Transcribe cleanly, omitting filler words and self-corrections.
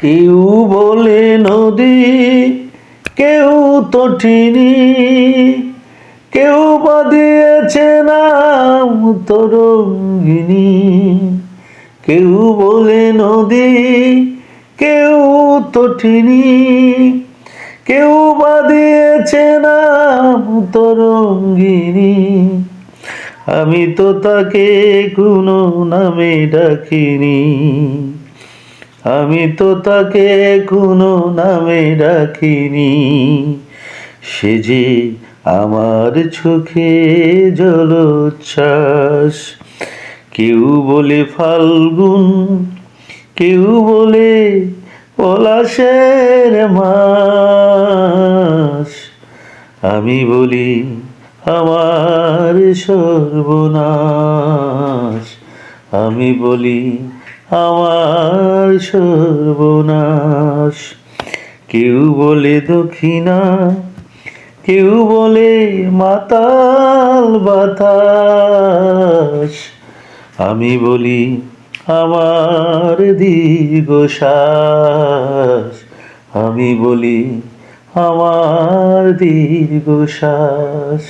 কেউ বলে নদী, কেউ তটিনী, কেউ বা দিয়েছে নাম তরঙ্গিনী। কেউ বলে নদী, কেউ তটিনী, কেউ বা দিয়েছে নাম তরঙ্গিনী। আমি তো তাকে কোনো নামে ডাকিনি, আমি তো তাকে কোনো নামে ডাকিনি। সে যে আমার চোখে জলোচ্ছ্বাস। কেউ বলে ফাল্গুন, কেউ বলে পলাশের মাস। আমি বলি আমার সর্বনাশ, আমি বলি আমার সর্বনাশ। কেউ বলে দক্ষিণা, কেউ বলে মাতাল বাতাস। আমি বলি আমার দীর্ঘশ্বাস, আমি বলি আমার দীর্ঘশ্বাস।